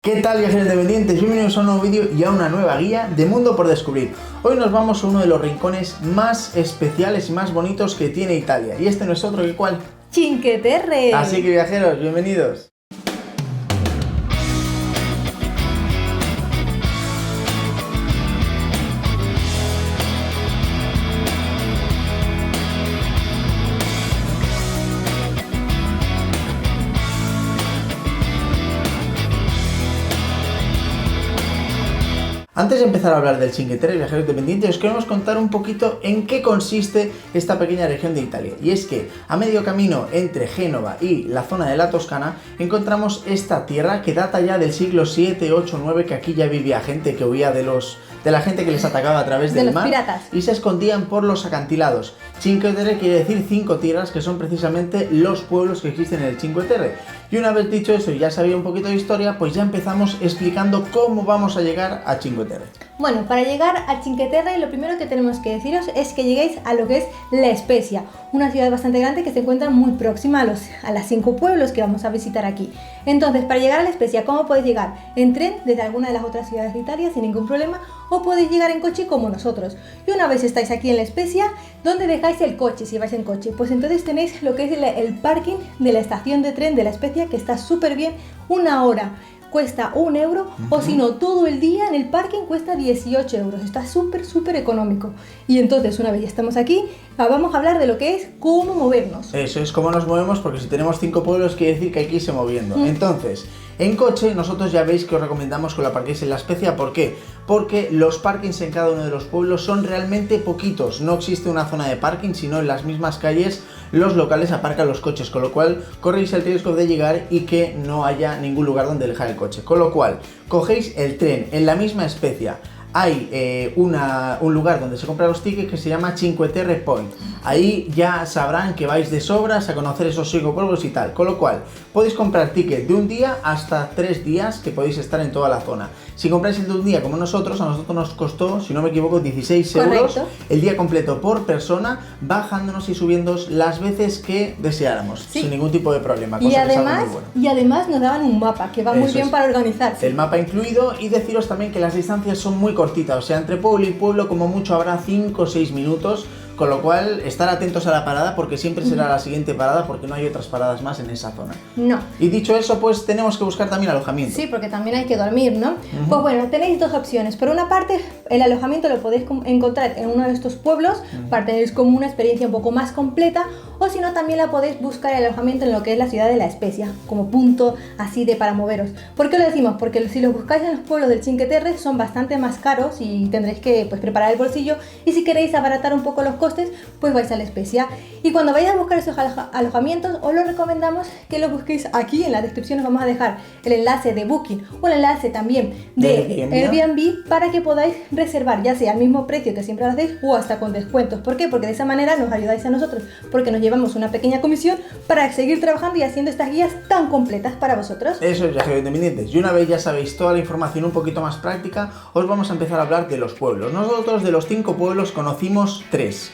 ¿Qué tal, viajeros independientes? Bienvenidos a un nuevo vídeo y a una nueva guía de Mundo por Descubrir. Hoy nos vamos a uno de los rincones más especiales y más bonitos que tiene Italia. Y este no es otro que ¿cuál? Cinque Terre. Así que, viajeros, bienvenidos. Antes de empezar a hablar del Cinque Terre, viajeros independientes, os queremos contar un poquito en qué consiste esta pequeña región de Italia. Y es que a medio camino entre Génova y la zona de la Toscana encontramos esta tierra que data ya del siglo 7, 8, 9, que aquí ya vivía gente que huía de la gente que les atacaba a través del mar piratas. Y se escondían por los acantilados. Cinque Terre quiere decir 5 tierras, que son precisamente los pueblos que existen en el Cinque Terre. Y una vez dicho eso y ya sabía un poquito de historia, pues ya empezamos explicando cómo vamos a llegar a Cinque Terre. Bueno, para llegar a Cinque Terre lo primero que tenemos que deciros es que lleguéis a lo que es La Spezia, una ciudad bastante grande que se encuentra muy próxima a las 5 pueblos que vamos a visitar aquí. Entonces, para llegar a La Spezia, ¿cómo podéis llegar? En tren desde alguna de las otras ciudades de Italia sin ningún problema, o podéis llegar en coche como nosotros. Y una vez estáis aquí en La Spezia, ¿dónde dejáis el coche si vais en coche? Pues entonces tenéis lo que es el parking de la estación de tren de La Spezia, que está súper bien, 1 hora cuesta 1 euro, o si no, todo el día en el parking cuesta 18 euros, está súper económico. Y entonces, una vez ya estamos aquí, vamos a hablar de lo que es cómo movernos. Eso es cómo nos movemos, porque si tenemos 5 pueblos quiere decir que hay que irse moviendo. Entonces, en coche, nosotros ya veis que os recomendamos que lo aparquéis en La Spezia. ¿Por qué? Porque los parkings en cada uno de los pueblos son realmente poquitos. No existe una zona de parking, sino en las mismas calles los locales aparcan los coches, con lo cual corréis el riesgo de llegar y que no haya ningún lugar donde dejar el coche. Con lo cual, cogéis el tren en la misma Spezia. Hay un lugar donde se compran los tickets que se llama Cinque Terre Point. Ahí ya sabrán que vais de sobras a conocer esos 5 pueblos y tal. Con lo cual, podéis comprar tickets de un día hasta 3 días que podéis estar en toda la zona. Si compráis el de un día como nosotros, a nosotros nos costó, si no me equivoco, 16 euros el día completo por persona, bajándonos y subiéndonos las veces que deseáramos, sin ningún tipo de problema. Y además nos daban un mapa que va muy bien para organizarse. El mapa incluido, y deciros también que las distancias son muy cortitas, o sea, entre pueblo y pueblo como mucho habrá 5 o 6 minutos. Con lo cual, estar atentos a la parada, porque siempre será la siguiente parada, porque no hay otras paradas más en esa zona. No. Y dicho eso, pues tenemos que buscar también alojamiento. Sí, porque también hay que dormir, ¿no? Pues bueno, tenéis 2 opciones. Por una parte, el alojamiento lo podéis encontrar en uno de estos pueblos, para tener como una experiencia un poco más completa, o si no, también la podéis buscar el alojamiento en lo que es la ciudad de La Spezia, como punto así de para moveros. ¿Por qué lo decimos? Porque si los buscáis en los pueblos del Cinque Terre son bastante más caros y tendréis que preparar el bolsillo, y si queréis abaratar un poco los costes, pues vais a La Spezia. Y cuando vayáis a buscar esos alojamientos, os lo recomendamos que los busquéis aquí. En la descripción os vamos a dejar el enlace de Booking o el enlace también de Airbnb para que podáis reservar, ya sea al mismo precio que siempre lo hacéis o hasta con descuentos. ¿Por qué? Porque de esa manera nos ayudáis a nosotros, porque nos llevamos una pequeña comisión para seguir trabajando y haciendo estas guías tan completas para vosotros. Eso es, viajeros independientes. Y una vez ya sabéis toda la información un poquito más práctica, os vamos a empezar a hablar de los pueblos. Nosotros de los 5 pueblos conocimos 3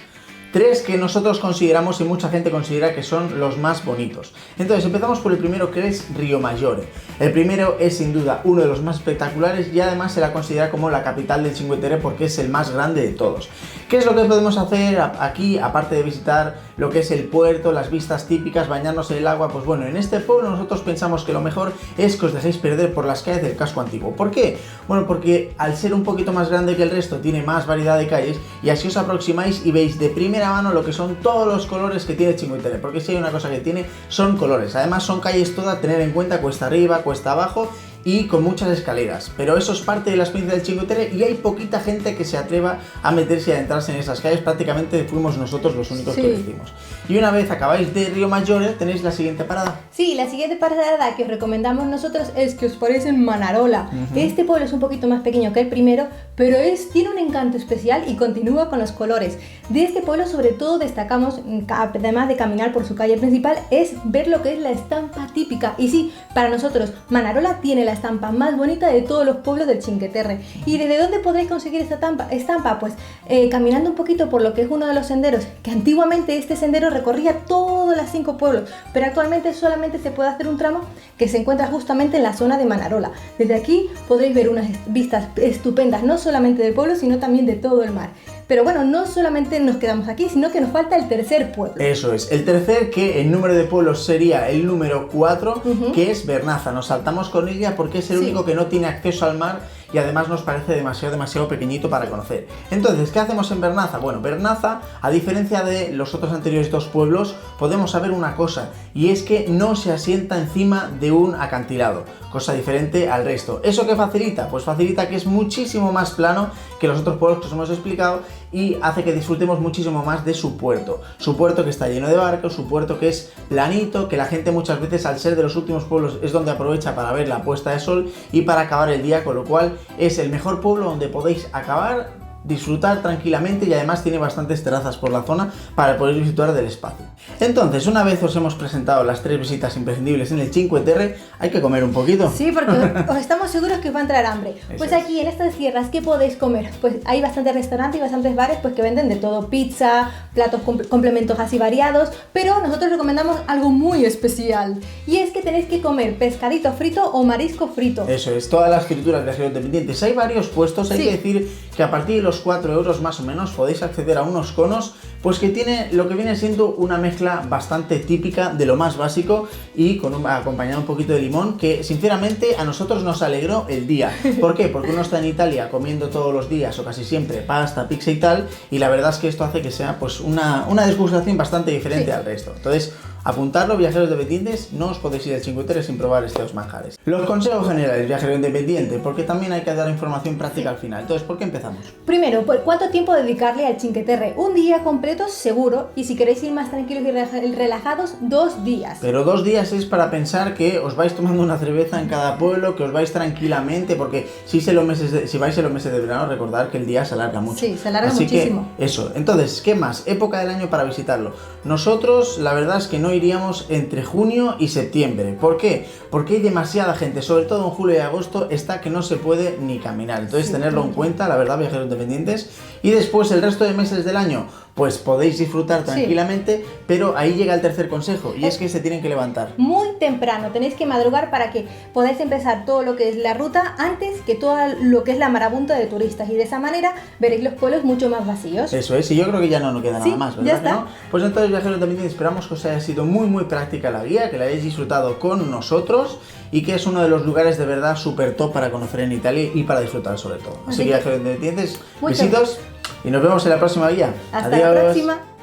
que nosotros consideramos y mucha gente considera que son los más bonitos. Entonces empezamos por el primero, que es Riomaggiore. El primero es sin duda uno de los más espectaculares y además se la considera como la capital del Cinque Terre porque es el más grande de todos. ¿Qué es lo que podemos hacer aquí, aparte de visitar lo que es el puerto, las vistas típicas, bañarnos en el agua? Pues bueno, en este pueblo nosotros pensamos que lo mejor es que os dejéis perder por las calles del casco antiguo. ¿Por qué? Bueno, porque al ser un poquito más grande que el resto tiene más variedad de calles y así os aproximáis y veis de primera mano lo que son todos los colores que tiene Cinque Terre, porque si hay una cosa que tiene son colores. Además son calles todas, tener en cuenta, cuesta arriba, cuesta abajo y con muchas escaleras, pero eso es parte de la experiencia del Cinque Terre y hay poquita gente que se atreva a meterse y a adentrarse en esas calles. Prácticamente fuimos nosotros los únicos que lo hicimos. Y una vez acabáis de Riomaggiore tenéis la siguiente parada. Sí, la siguiente parada que os recomendamos nosotros es que os paréis en Manarola. Este pueblo es un poquito más pequeño que el primero, pero tiene un encanto especial y continúa con los colores. De este pueblo sobre todo destacamos, además de caminar por su calle principal, es ver lo que es la estampa típica. Y sí, para nosotros Manarola tiene la estampa más bonita de todos los pueblos del Cinque Terre. ¿Y desde dónde podréis conseguir esta estampa? Pues caminando un poquito por lo que es uno de los senderos, que antiguamente este sendero recorría todos los 5 pueblos, pero actualmente solamente se puede hacer un tramo que se encuentra justamente en la zona de Manarola. Desde aquí podréis ver unas vistas estupendas, no solamente del pueblo, sino también de todo el mar. Pero bueno, no solamente nos quedamos aquí, sino que nos falta el tercer pueblo. Eso es, el tercer, que en número de pueblos sería el número 4, que es Bernaza. Nos saltamos con ella porque es el único que no tiene acceso al mar y además nos parece demasiado pequeñito para conocer. Entonces, ¿qué hacemos en Bernaza? Bueno, Bernaza, a diferencia de los otros anteriores 2 pueblos, podemos saber una cosa, y es que no se asienta encima de un acantilado, cosa diferente al resto. ¿Eso qué facilita? Pues facilita que es muchísimo más plano que los otros pueblos que os hemos explicado y hace que disfrutemos muchísimo más de su puerto. Su puerto que está lleno de barcos, su puerto que es planito, que la gente muchas veces, al ser de los últimos pueblos, es donde aprovecha para ver la puesta de sol y para acabar el día, con lo cual es el mejor pueblo donde podéis acabar, disfrutar tranquilamente, y además tiene bastantes terrazas por la zona para poder disfrutar del espacio. Entonces, una vez os hemos presentado las 3 visitas imprescindibles en el Cinque Terre, hay que comer un poquito. Sí, porque os estamos seguros que os va a entrar hambre. Pues aquí en estas tierras, ¿qué podéis comer? Pues hay bastantes restaurantes y bastantes bares pues que venden de todo: pizza, platos complementos así variados, pero nosotros recomendamos algo muy especial, y es que tenéis que comer pescadito frito o marisco frito. Eso es, todas las frituras de viajeros independientes. Hay varios puestos, hay que decir que a partir de los 4 euros más o menos podéis acceder a unos conos pues que tiene lo que viene siendo una mezcla bastante típica de lo más básico y acompañado un poquito de limón, que sinceramente a nosotros nos alegró el día. ¿Por qué? Porque uno está en Italia comiendo todos los días o casi siempre pasta, pizza y tal, y la verdad es que esto hace que sea pues una degustación bastante diferente al resto. Entonces, apuntarlo, viajeros independientes, no os podéis ir al Cinque Terre sin probar estos manjares. Los consejos generales, viajero independiente, porque también hay que dar información práctica al final. Entonces, ¿por qué empezamos? Primero, pues, ¿cuánto tiempo dedicarle al Cinque Terre? Un día completo seguro, y si queréis ir más tranquilos y relajados, 2 días. Pero 2 días es para pensar que os vais tomando una cerveza en cada pueblo, que os vais tranquilamente, porque si vais en los meses de verano, recordad que el día se alarga mucho. Sí, se alarga muchísimo. Que eso. Entonces, ¿qué más? Época del año para visitarlo. Nosotros, la verdad es que no iríamos entre junio y septiembre. ¿Por qué? Porque hay demasiada gente, sobre todo en julio y agosto, está que no se puede ni caminar. Entonces, tenerlo en cuenta, la verdad, viajeros independientes. Y después, el resto de meses del año, pues podéis disfrutar tranquilamente, pero ahí llega el tercer consejo, y es que se tienen que levantar muy temprano, tenéis que madrugar para que podáis empezar todo lo que es la ruta antes que todo lo que es la marabunta de turistas, y de esa manera veréis los pueblos mucho más vacíos. Eso es, y yo creo que ya no nos queda nada más, ¿verdad? Ya está. ¿Que no? Pues entonces, viajeros también esperamos que os haya sido muy práctica la guía, que la hayáis disfrutado con nosotros y que es uno de los lugares de verdad súper top para conocer en Italia y para disfrutar sobre todo. Así que, viajeros independientes, besitos y nos vemos en la próxima guía. Hasta la próxima.